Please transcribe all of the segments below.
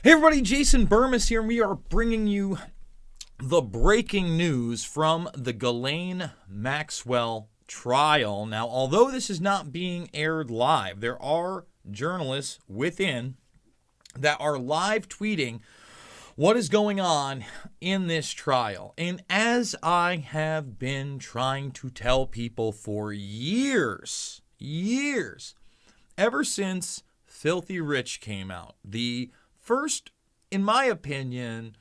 Hey everybody, Jason Burmis here, and we are bringing you the breaking news from the Ghislaine Maxwell trial. Now, although this is not being aired live, there are journalists within that are live tweeting what is going on in this trial. And as I have been trying to tell people for years, ever since Filthy Rich came out, the first, in my opinion,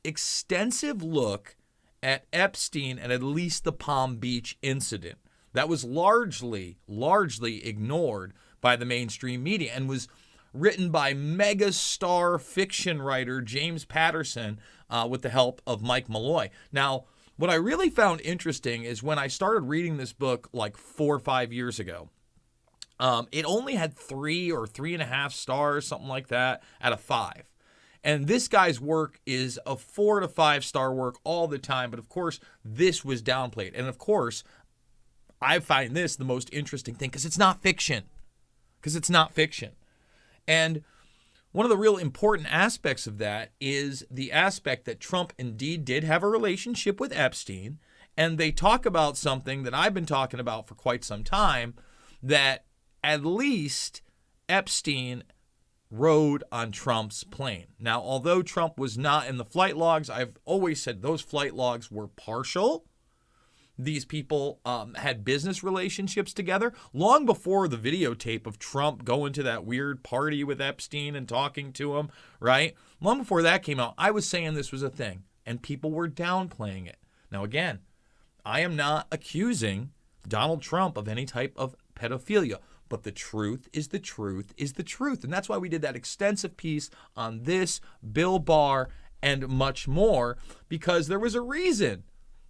extensive look at Epstein and at least the Palm Beach incident that was largely ignored by the mainstream media and was written by mega-star fiction writer James Patterson with the help of Mike Malloy. Now, what I really found interesting is when I started reading this book like 4 or 5 years ago, it only had 3 or 3.5 stars, something like that, out of 5. And this guy's work is a 4 to 5 star work all the time. But of course, this was downplayed. And of course, I find this the most interesting thing because it's not fiction. And one of the real important aspects of that is the aspect that Trump indeed did have a relationship with Epstein. And they talk about something that I've been talking about for quite some time, that at least Epstein rode on Trump's plane. Now, although Trump was not in the flight logs, I've always said those flight logs were partial. These people had business relationships together long before the videotape of Trump going to that weird party with Epstein and talking to him, right? Long before that came out, I was saying this was a thing, and people were downplaying it. Now, again, I am not accusing Donald Trump of any type of pedophilia. But the truth is the truth is the truth. And that's why we did that extensive piece on this, Bill Barr, and much more, because there was a reason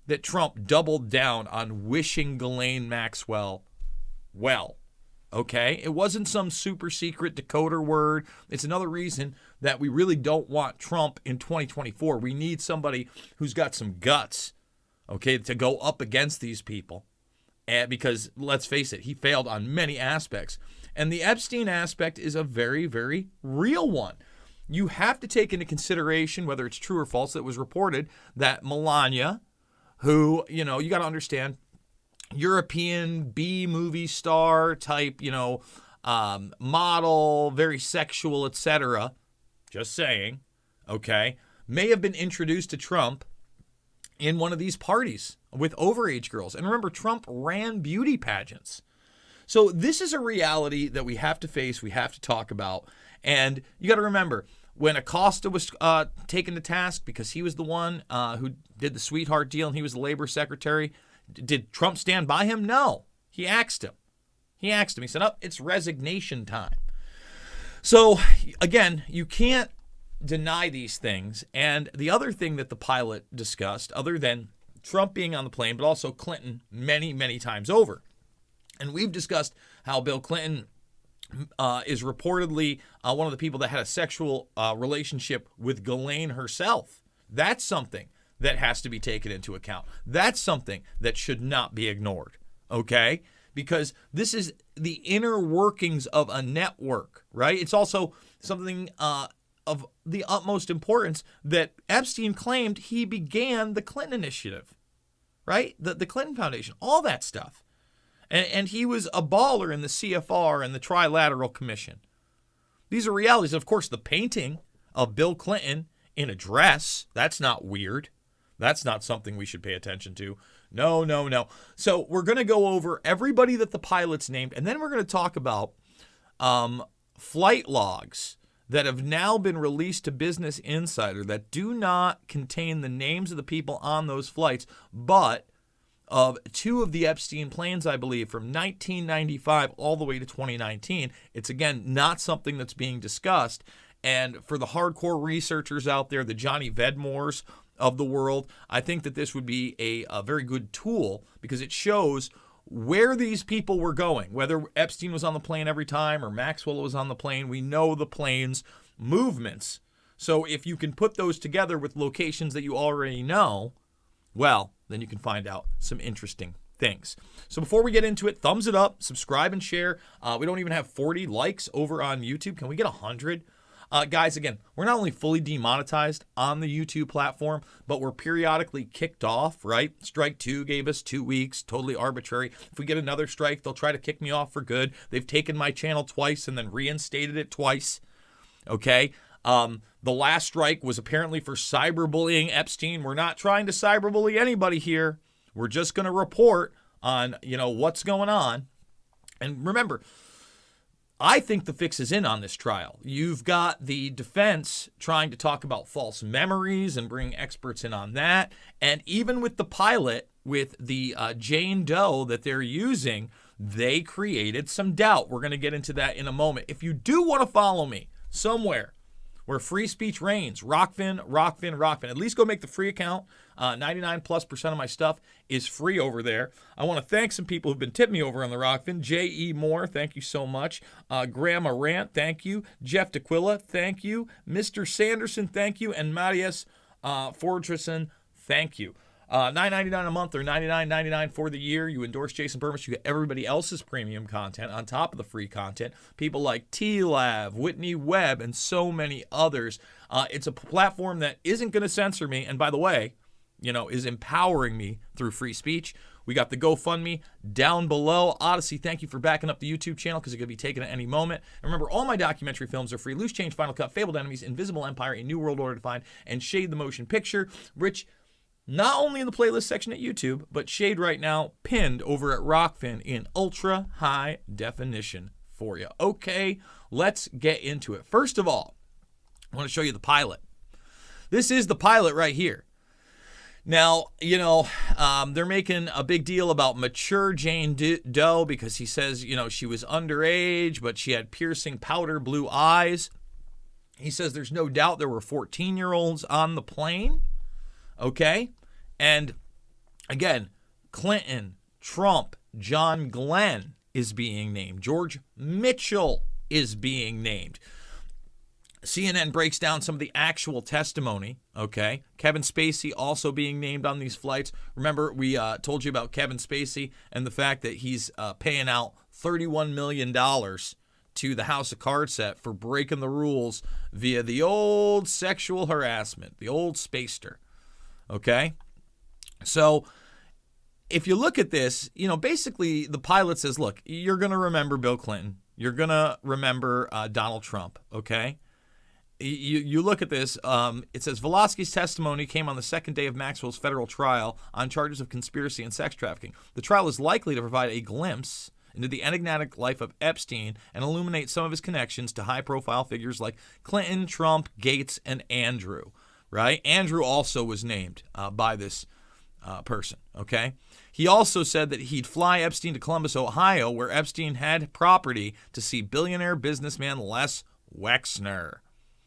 that Trump doubled down on wishing Ghislaine Maxwell well. Okay? It wasn't some super secret decoder word. It's another reason that we really don't want Trump in 2024. We need somebody who's got some guts, okay, to go up against these people. Because let's face it, he failed on many aspects. And the Epstein aspect is a very, very real one. You have to take into consideration, whether it's true or false, that it was reported that Melania, who, you got to understand, European B-movie star type, model, very sexual, etc., just saying, okay, may have been introduced to Trump in one of these parties with overage girls. And remember, Trump ran beauty pageants. So this is a reality that we have to face, we have to talk about. And you got to remember, when Acosta was taken to task because he was the one who did the sweetheart deal and he was the labor secretary, did Trump stand by him? No. He asked him. He said, oh, it's resignation time. So again, you can't deny these things. And the other thing that the pilot discussed, other than Trump being on the plane, but also Clinton many, many times over. And we've discussed how Bill Clinton is reportedly one of the people that had a sexual relationship with Ghislaine herself. That's something that has to be taken into account. That's something that should not be ignored, okay? Because this is the inner workings of a network, right? It's also something of the utmost importance that Epstein claimed he began the Clinton Initiative, right? The Clinton Foundation, all that stuff. And he was a baller in the CFR and the Trilateral Commission. These are realities. Of course, the painting of Bill Clinton in a dress, that's not weird. That's not something we should pay attention to. No. So we're going to go over everybody that the pilots named, and then we're going to talk about flight logs that have now been released to Business Insider that do not contain the names of the people on those flights, but of 2 of the Epstein planes, I believe, from 1995 all the way to 2019. It's, again, not something that's being discussed. And for the hardcore researchers out there, the Johnny Vedmores of the world, I think that this would be a very good tool because it shows where these people were going, whether Epstein was on the plane every time or Maxwell was on the plane. We know the plane's movements. So if you can put those together with locations that you already know, well, then you can find out some interesting things. So before we get into it, thumbs it up, subscribe and share. We don't even have 40 likes over on YouTube. Can we get 100? Guys, again, we're not only fully demonetized on the YouTube platform, but we're periodically kicked off, right? Strike 2 gave us 2 weeks, totally arbitrary. If we get another strike, they'll try to kick me off for good. They've taken my channel twice and then reinstated it twice, okay? The last strike was apparently for cyberbullying Epstein. We're not trying to cyberbully anybody here. We're just going to report on, what's going on. And remember, I think the fix is in on this trial. You've got the defense trying to talk about false memories and bring experts in on that. And even with the pilot, with the Jane Doe that they're using, they created some doubt. We're going to get into that in a moment. If you do want to follow me somewhere where free speech reigns, Rockfin. At least go make the free account. 99+% of my stuff is free over there. I want to thank some people who've been tipping me over on the Rockfin. J.E. Moore, thank you so much. Grandma Rant, thank you. Jeff DeQuilla, thank you. Mr. Sanderson, thank you. And Matthias Fortresson, thank you. $9.99 a month or $99.99 for the year. You endorse Jason Burmis, you get everybody else's premium content on top of the free content. People like T-Lav, Whitney Webb, and so many others. It's a platform that isn't going to censor me, and by the way, is empowering me through free speech. We got the GoFundMe down below. Odyssey, thank you for backing up the YouTube channel because it could be taken at any moment. And remember, all my documentary films are free. Loose Change, Final Cut, Fabled Enemies, Invisible Empire, A New World Order Defined, and Shade the Motion Picture. Rich, not only in the playlist section at YouTube, but Shade right now pinned over at Rockfin in ultra high definition for you. Okay, let's get into it. First of all, I want to show you the pilot. This is the pilot right here. Now, they're making a big deal about mature Jane Doe because he says, she was underage, but she had piercing powder blue eyes. He says there's no doubt there were 14-year-olds on the plane. Okay? And again, Clinton, Trump, John Glenn is being named. George Mitchell is being named. CNN breaks down some of the actual testimony, okay? Kevin Spacey also being named on these flights. Remember, we told you about Kevin Spacey and the fact that he's paying out $31 million to the House of Cards set for breaking the rules via the old sexual harassment, the old spacester, okay? So if you look at this, basically the pilot says, look, you're going to remember Bill Clinton. You're going to remember Donald Trump, okay? You look at this, it says Velosky's testimony came on the second day of Maxwell's federal trial on charges of conspiracy and sex trafficking. The trial is likely to provide a glimpse into the enigmatic life of Epstein and illuminate some of his connections to high-profile figures like Clinton, Trump, Gates, and Andrew, right? Andrew also was named by this person, okay? He also said that he'd fly Epstein to Columbus, Ohio, where Epstein had property to see billionaire businessman Les Wexner.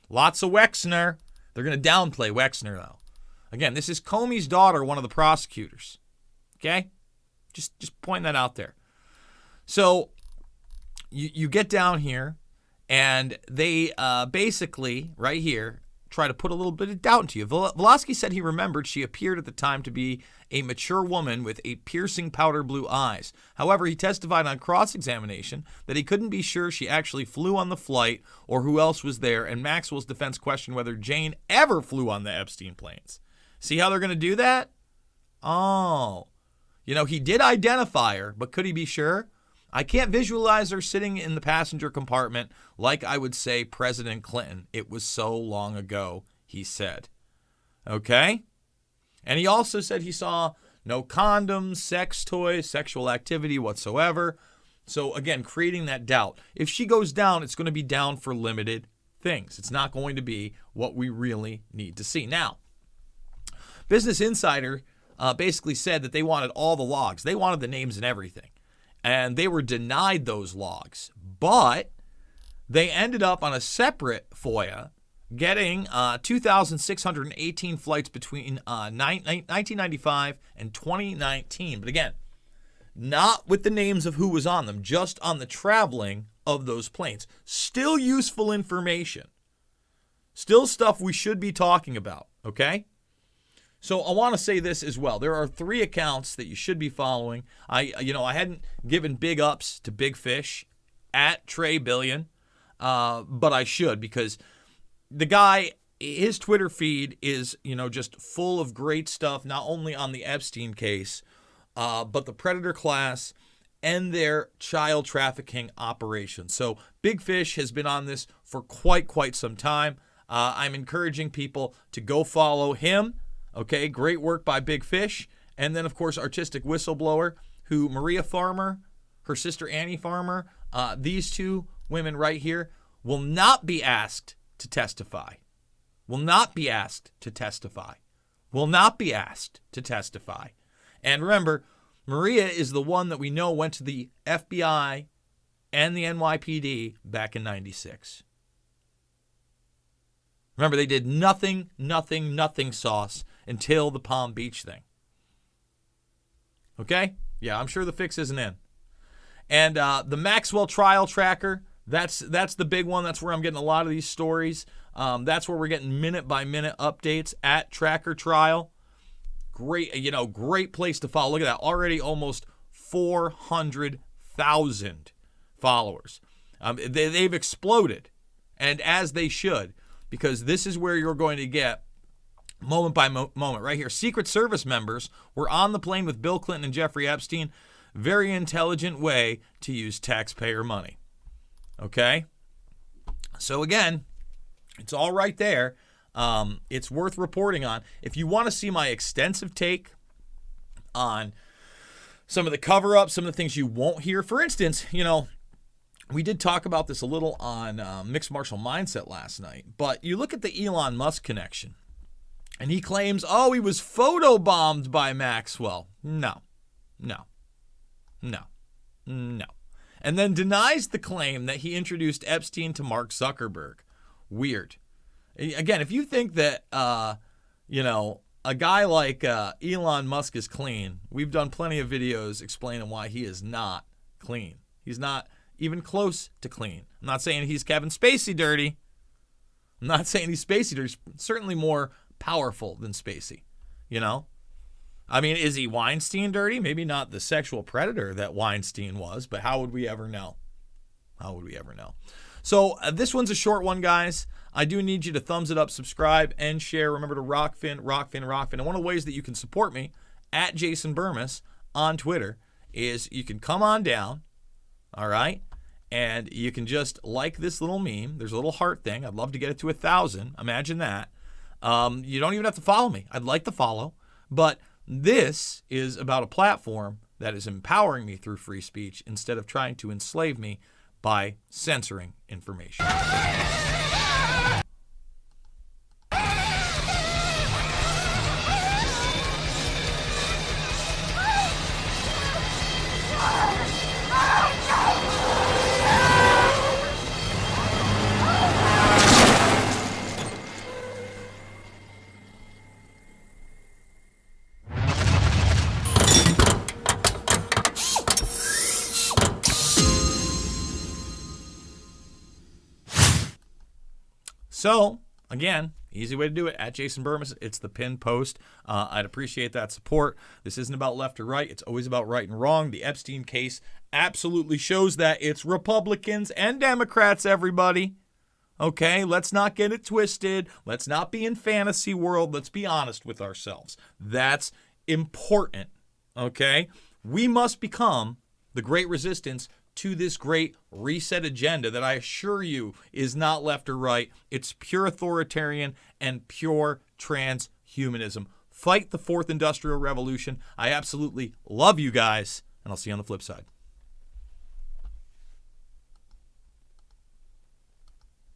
Lots of Wexner. They're going to downplay Wexner, though. Again, this is Comey's daughter, one of the prosecutors. Okay? Just pointing that out there. So you get down here, and they basically, right here, try to put a little bit of doubt into you. Velosky said he remembered she appeared at the time to be a mature woman with a piercing powder blue eyes. However, he testified on cross-examination that he couldn't be sure she actually flew on the flight or who else was there, and Maxwell's defense questioned whether Jane ever flew on the Epstein planes. See how they're going to do that? Oh. He did identify her, but could he be sure? I can't visualize her sitting in the passenger compartment like I would say President Clinton. It was so long ago, he said. Okay? And he also said he saw no condoms, sex toys, sexual activity whatsoever. So again, creating that doubt. If she goes down, it's going to be down for limited things. It's not going to be what we really need to see. Now, Business Insider basically said that they wanted all the logs. They wanted the names and everything. And they were denied those logs. But they ended up on a separate FOIA getting 2,618 flights between 1995 and 2019. But again, not with the names of who was on them, just on the traveling of those planes. Still useful information. Still stuff we should be talking about, okay? So I want to say this as well. There are 3 accounts that you should be following. I hadn't given big ups to Big Fish at Trey Billion, but I should because the guy, his Twitter feed is, just full of great stuff, not only on the Epstein case, but the predator class and their child trafficking operation. So Big Fish has been on this for quite some time. I'm encouraging people to go follow him. Okay, great work by Big Fish. And then, of course, Artistic Whistleblower, who Maria Farmer, her sister Annie Farmer, these two women right here will not be asked to testify. Will not be asked to testify. Will not be asked to testify. And remember, Maria is the one that we know went to the FBI and the NYPD back in 96. Remember, they did nothing sauce until the Palm Beach thing. Okay? Yeah, I'm sure the fix isn't in. And the Maxwell trial tracker, that's the big one. That's where I'm getting a lot of these stories. That's where we're getting minute-by-minute updates at Tracker Trial. Great, great place to follow. Look at that. Already almost 400,000 followers. They've exploded, and as they should, because this is where you're going to get moment by moment right here. Secret Service members were on the plane with Bill Clinton and Jeffrey Epstein. Very intelligent way to use taxpayer money. Okay? So again, it's all right there. It's worth reporting on. If you want to see my extensive take on some of the cover-up, some of the things you won't hear. For instance, we did talk about this a little on Mixed Martial Mindset last night, but you look at the Elon Musk connection, and he claims, he was photobombed by Maxwell. No. And then denies the claim that he introduced Epstein to Mark Zuckerberg. Weird. Again, if you think that, a guy like Elon Musk is clean, we've done plenty of videos explaining why he is not clean. He's not even close to clean. I'm not saying he's Kevin Spacey dirty. I'm not saying he's Spacey dirty. He's certainly more powerful than Spacey, I mean, is he Weinstein dirty? Maybe not the sexual predator that Weinstein was, but how would we ever know? So this one's a short one, guys. I do need you to thumbs it up, subscribe, and share. Remember to rockfin. And one of the ways that you can support me at Jason Burmis on Twitter is you can come on down, all right? And you can just like this little meme. There's a little heart thing. I'd love to get it to 1,000. Imagine that. You don't even have to follow me. I'd like to follow. But this is about a platform that is empowering me through free speech instead of trying to enslave me by censoring information. So, again, easy way to do it, at Jason Burmis. It's the pinned post. I'd appreciate that support. This isn't about left or right. It's always about right and wrong. The Epstein case absolutely shows that. It's Republicans and Democrats, everybody. Okay, let's not get it twisted. Let's not be in fantasy world. Let's be honest with ourselves. That's important, okay? We must become the great resistance to this great reset agenda that I assure you is not left or right. It's pure authoritarian and pure transhumanism. Fight the fourth industrial revolution. I absolutely love you guys, and I'll see you on the flip side.